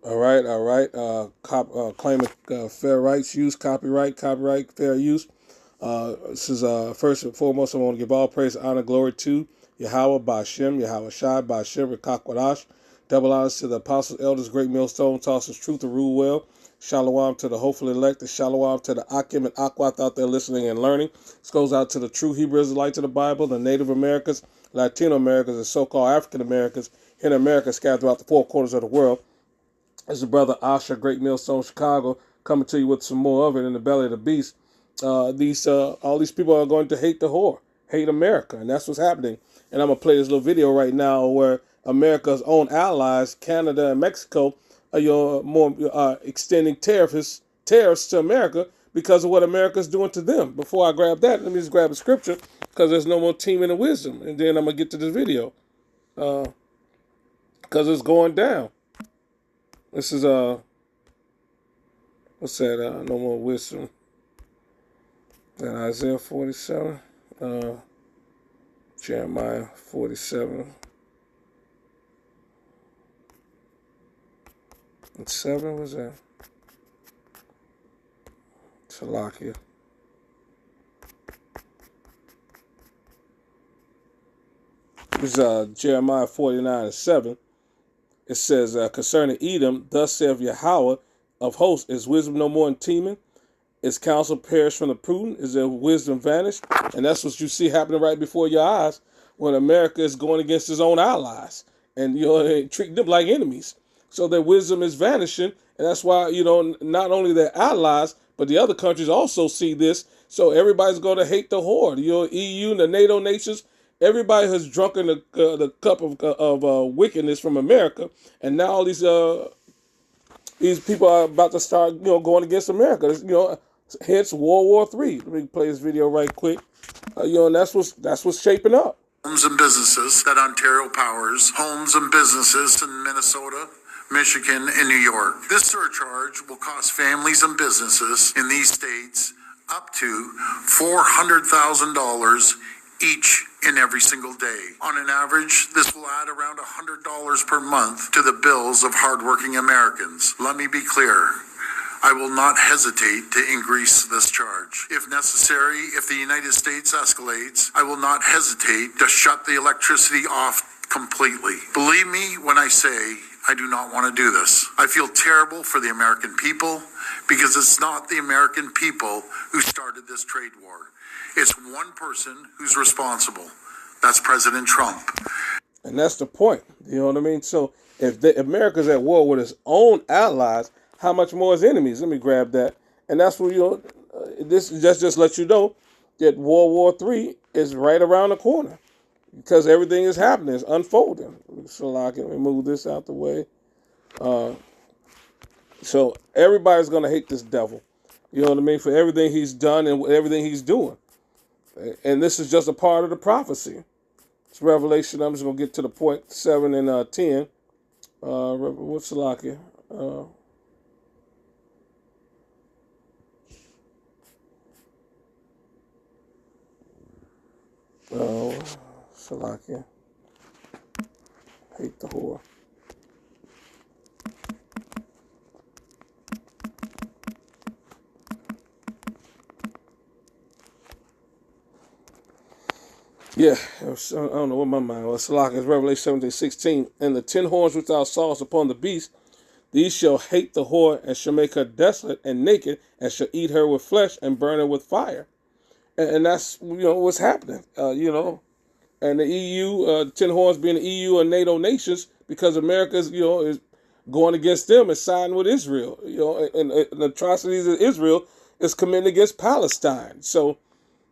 All right, all right. Claiming fair rights use, copyright, fair use. This is first and foremost, I want to give all praise, honor, glory to Yahweh, Bashem, Yahweh Shai, Bashem, Rekakwadash. Double honors to the apostles, elders, great millstone, tosses truth to rule well. Shalom to the hopefully elect, and shalom to the Akim and Akwath out there listening and learning. This goes out to the true Hebrew Israelites of the Bible, the Native Americans, Latino Americans, and so-called African Americans here in America scattered throughout the four corners of the world. It's the brother Asha, Great Millstone, Chicago, coming to you with some more of it in the belly of the beast. These all these people are going to hate the whore, hate America, and that's what's happening. And I'm gonna play this little video right now where America's own allies, Canada and Mexico, are more extending tariffs to America because of what America's doing to them. Before I grab that, let me just grab a scripture because there's no more teaming and wisdom, and then I'm gonna get to this video because it's going down. This is what's that? No more wisdom. Then Isaiah 47, Jeremiah 47 and 7. What's that? Salakia. This is Jeremiah 49 and 7. It says, concerning Edom, thus saith Yahweh of hosts, is wisdom no more in Teman? Is counsel perished from the prudent? Is their wisdom vanished? And that's what you see happening right before your eyes when America is going against its own allies and treating them like enemies. So their wisdom is vanishing, and that's why not only their allies but the other countries also see this. So everybody's going to hate the horde. EU and the NATO nations. Everybody has drunken the cup of wickedness from America, and now all these people are about to start going against America. Hence World War III. Let me play this video right quick. And that's what's shaping up. Homes and businesses that Ontario powers, homes and businesses in Minnesota, Michigan, and New York. This surcharge will cost families and businesses in these states up to $400,000 each and every single day. On an average, this will add around $100 per month to the bills of hardworking Americans. Let me be clear. I will not hesitate to increase this charge. If necessary, if the United States escalates, I will not hesitate to shut the electricity off completely. Believe me when I say I do not want to do this. I feel terrible for the American people because it's not the American people who started this trade war. It's one person who's responsible. That's President Trump. And that's the point. You know what I mean? So if America's at war with its own allies, how much more is enemies? Let me grab that. And that's what this just lets you know that World War III is right around the corner because everything is happening. It's unfolding. So I can move this out the way. So everybody's going to hate this devil. You know what I mean? For everything he's done and everything he's doing. And this is just a part of the prophecy. It's Revelation. I'm just going to get to the point, 7 and 10. What's Salakia? Salakia. Hate the whore. Yeah, I don't know what my mind was. Salak is Revelation 17:16. And the 10 horns which thou sawest upon the beast, these shall hate the whore, and shall make her desolate and naked, and shall eat her with flesh, and burn her with fire. And that's, what's happening, And the EU, 10 horns being the EU and NATO nations, because America is going against them and siding with Israel, and the atrocities of Israel is committing against Palestine. So,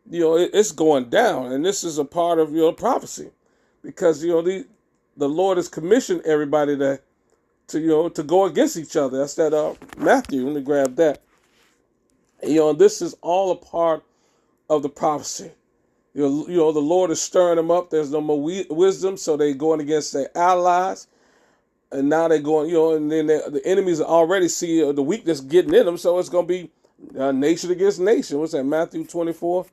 it's going down, and this is a part of prophecy, because the Lord has commissioned everybody to go against each other. That's that Matthew. Let me grab that. This is all a part of the prophecy. The Lord is stirring them up. There's no more wisdom, so they're going against their allies, and now they're going. And then the enemies already see the weakness getting in them, so it's going to be nation against nation. What's that? Matthew 24.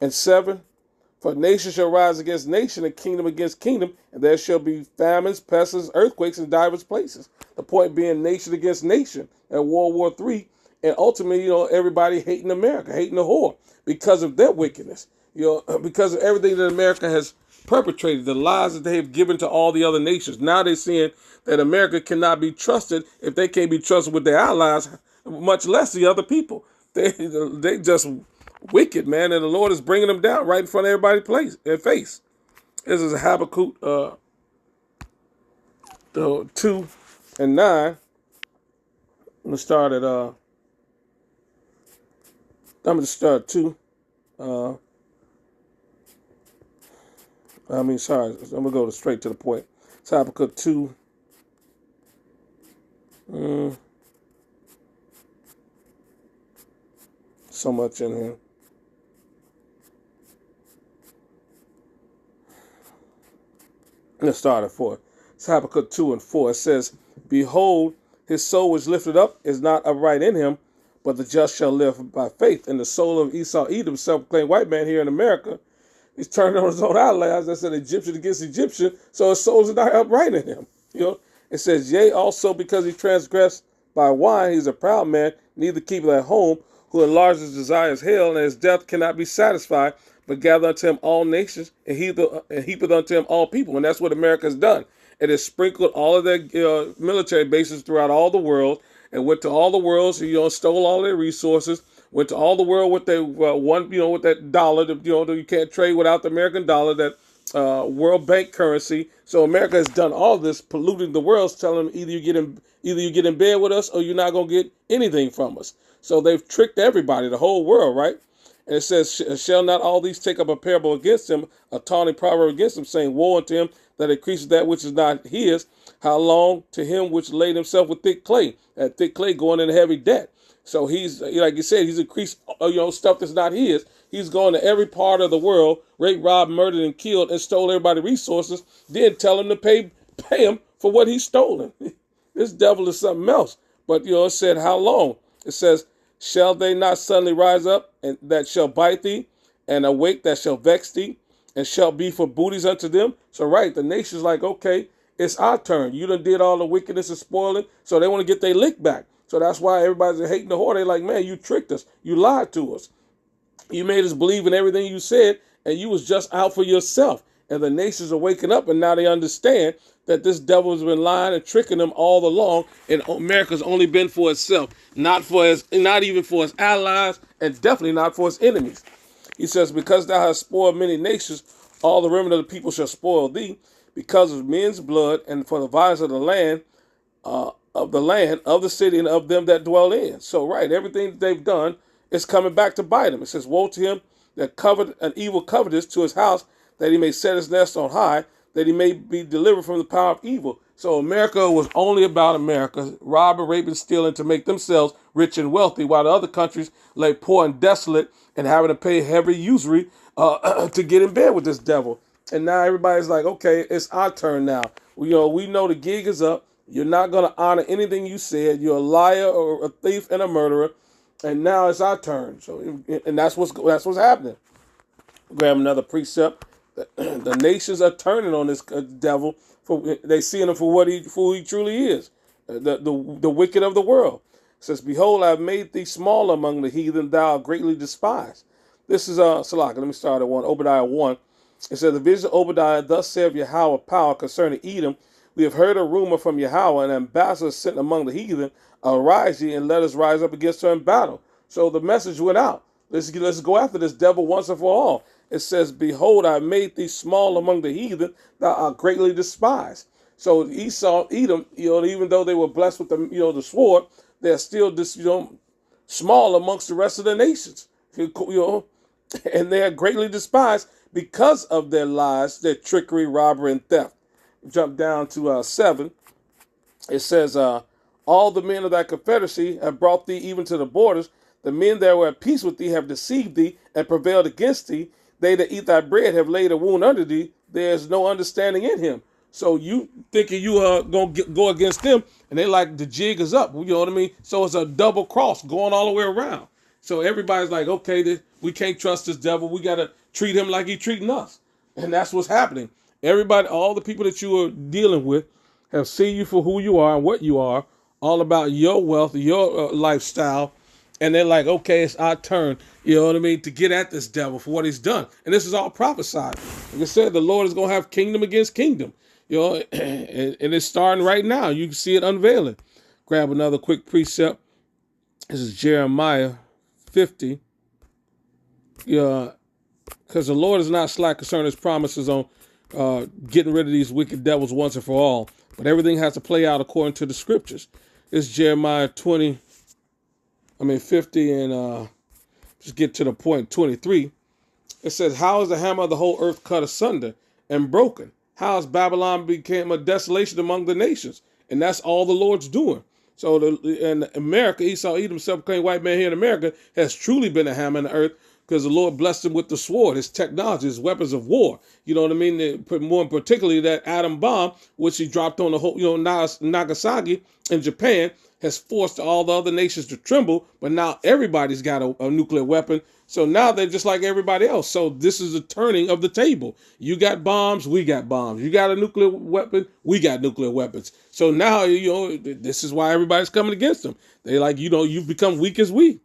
And 7, for nation shall rise against nation, and kingdom against kingdom, and there shall be famines, pestilence, earthquakes in divers places. The point being nation against nation at World War III, and ultimately, everybody hating America, hating the whore because of their wickedness. Because of everything that America has perpetrated, the lies that they have given to all the other nations. Now they're seeing that America cannot be trusted if they can't be trusted with their allies, much less the other people. They just wicked, man, and the Lord is bringing them down right in front of everybody's face. This is Habakkuk 2 and 9. I'm gonna start at I'm gonna start 2. I'm gonna go straight to the point. It's Habakkuk 2. So much in here. Let's start at 4. It's Habakkuk 2 and 4. It says, "Behold, his soul was lifted up, is not upright in him, but the just shall live by faith." And the soul of Esau Edom, self-proclaimed white man here in America, he's turned on his own allies. That's an Egyptian against Egyptian, so his soul is not upright in him. It says, "Yea, also because he transgressed by wine, he's a proud man, neither keepeth at home, who enlarges his desires hell, and his death cannot be satisfied, but gather unto him all nations, and heapeth unto him all people." And that's what America has done. It has sprinkled all of their military bases throughout all the world, and went to all the world, so, stole all their resources, went to all the world with their with that dollar, you can't trade without the American dollar, that World Bank currency. So America has done all this, polluting the world, telling them either you get in bed with us or you're not going to get anything from us. So they've tricked everybody, the whole world, right? And it says, "Shall not all these take up a parable against him, a taunting proverb against him, saying, Woe unto him that increases that which is not his. How long to him which laid himself with thick clay?" That thick clay going into heavy debt. So he's, like you said, he's increased, stuff that's not his. He's going to every part of the world, raped, robbed, murdered, and killed, and stole everybody's resources. Then tell him to pay him for what he's stolen. This devil is something else. But it said, "How long?" It says, "Shall they not suddenly rise up, and that shall bite thee, and awake that shall vex thee, and shall be for booties unto them?" So right, the nation's like, okay, it's our turn. You done did all the wickedness and spoiling, so they want to get their lick back. So that's why everybody's hating the whore. They're like, man, you tricked us. You lied to us. You made us believe in everything you said, and you was just out for yourself. And the nations are waking up, and now they understand that this devil has been lying and tricking them all along, and America's only been for itself, not even for its allies, and definitely not for its enemies. He says, "Because thou hast spoiled many nations, all the remnant of the people shall spoil thee, because of men's blood, and for the violence of the land, of the city, and of them that dwell in." So, right, everything that they've done is coming back to bite them. It says, "Woe to him that covered an evil covetous to his house, that he may set his nest on high, that he may be delivered from the power of evil." So America was only about America, robbing, raping, stealing to make themselves rich and wealthy, while the other countries lay poor and desolate and having to pay heavy usury to get in bed with this devil. And now everybody's like, okay, it's our turn now. We know the gig is up. You're not going to honor anything you said. You're a liar or a thief and a murderer. And now it's our turn. So, and that's what's happening. Grab another precept. The nations are turning on this devil. They seeing him for who he truly is, the wicked of the world. It says, "Behold, I have made thee small among the heathen; thou art greatly despised." This is Salaka. Let me start at 1. Obadiah 1. It says, "The vision of Obadiah, thus saith Yahweh power concerning Edom. We have heard a rumor from Yahweh, an ambassador sent among the heathen. Arise ye, and let us rise up against her in battle." So the message went out. Let's go after this devil once and for all. It says, "Behold, I made thee small among the heathen; thou art greatly despised." So Esau, Edom, even though they were blessed with the sword, they're still small amongst the rest of the nations. And they are greatly despised because of their lies, their trickery, robbery, and theft. Jump down to 7. It says, "All the men of thy confederacy have brought thee even to the borders. The men that were at peace with thee have deceived thee and prevailed against thee. They that eat thy bread have laid a wound under thee. There is no understanding in him." So you thinking you are going to go against them, and they like, the jig is up. You know what I mean? So it's a double cross going all the way around. So everybody's like, okay, we can't trust this devil. We got to treat him like he's treating us. And that's what's happening. Everybody, all the people that you are dealing with, have seen you for who you are and what you are, all about your wealth, your lifestyle, and they're like, okay, it's our turn, you know what I mean, to get at this devil for what he's done. And this is all prophesied. Like I said, the Lord is going to have kingdom against kingdom, you know, and it's starting right now. You can see it unveiling. Grab another quick precept. This is Jeremiah 50. Yeah, because the Lord is not slack concerning his promises on getting rid of these wicked devils once and for all. But everything has to play out according to the scriptures. It's Jeremiah 50 and just get to the point, 23. It says, how is the hammer of the whole earth cut asunder and broken? How has Babylon became a desolation among the nations? And that's all the Lord's doing. So in America, Esau, Edom, self-proclaimed white man here in America, has truly been a hammer in the earth, because the Lord blessed him with the sword, his technology, his weapons of war. You know what I mean? More particularly that atom bomb, which he dropped on the whole, Nagasaki in Japan, has forced all the other nations to tremble. But now everybody's got a nuclear weapon. So now they're just like everybody else. So this is a turning of the table. You got bombs, we got bombs. You got a nuclear weapon, we got nuclear weapons. So now, this is why everybody's coming against them. They like, you've become weak as we.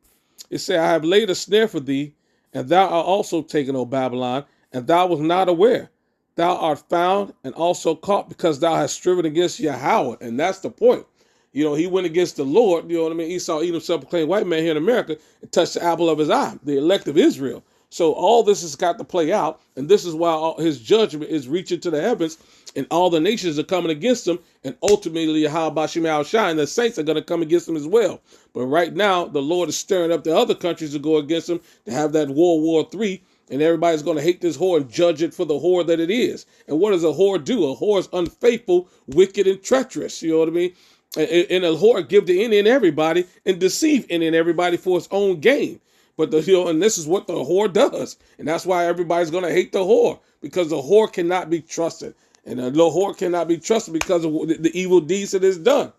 It said, I have laid a snare for thee, and thou art also taken, O Babylon, and thou was not aware. Thou art found and also caught, because thou hast striven against Yahweh. And that's the point. He went against the Lord. You know what I mean? Esau, Edom, self-proclaimed white man here in America, and touched the apple of his eye, the elect of Israel. So all this has got to play out, and this is why his judgment is reaching to the heavens, and all the nations are coming against him, and ultimately Yahweh Shai and the saints are going to come against him as well. But right now, the Lord is stirring up the other countries to go against him, to have that World War III, and everybody's going to hate this whore and judge it for the whore that it is. And what does a whore do? A whore is unfaithful, wicked, and treacherous. You know what I mean? And a whore give to any and everybody and deceive any and everybody for its own gain. But and this is what the whore does. And that's why everybody's going to hate the whore, because the whore cannot be trusted. And the whore cannot be trusted because of the evil deeds that it's done.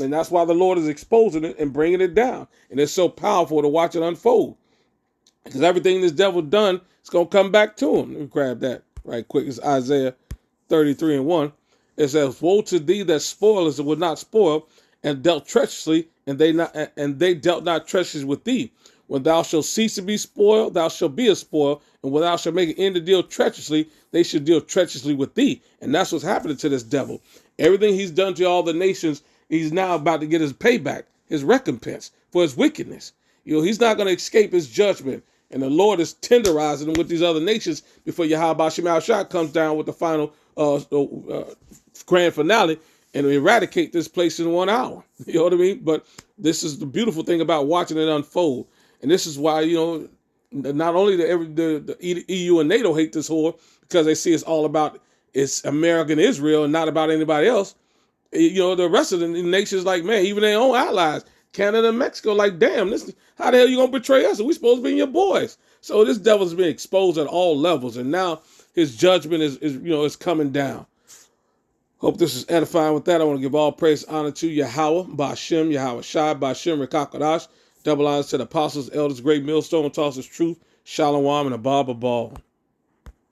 And that's why the Lord is exposing it and bringing it down. And it's so powerful to watch it unfold. Because everything this devil done, it's going to come back to him. Let me grab that right quick. It's Isaiah 33 and 1. It says, woe to thee that spoilest and would not spoil, and dealt treacherously, and they dealt not treacherously with thee. When thou shalt cease to be spoiled, thou shalt be a spoil, and when thou shalt make an end to deal treacherously, they shall deal treacherously with thee. And that's what's happening to this devil. Everything he's done to all the nations, he's now about to get his payback, his recompense for his wickedness. He's not going to escape his judgment. And the Lord is tenderizing him with these other nations before Yahweh Shai comes down with the final grand finale and eradicate this place in 1 hour. You know what I mean? But this is the beautiful thing about watching it unfold. And this is why, not only the EU and NATO hate this whore, because they see it's all about it's American Israel and not about anybody else. The rest of the nations, like, man, even their own allies, Canada and Mexico, like, damn, how the hell you gonna betray us? We supposed to be your boys. So this devil's been exposed at all levels, and now his judgment is coming down. Hope this is edifying. With that, I want to give all praise and honor to Yahweh, Ba'Shem, Yahweh Shai, Ba'Shem, Rekakadash. Double honors to the apostles, elders, great millstone, tosses truth, Shalom, and Abba Ball.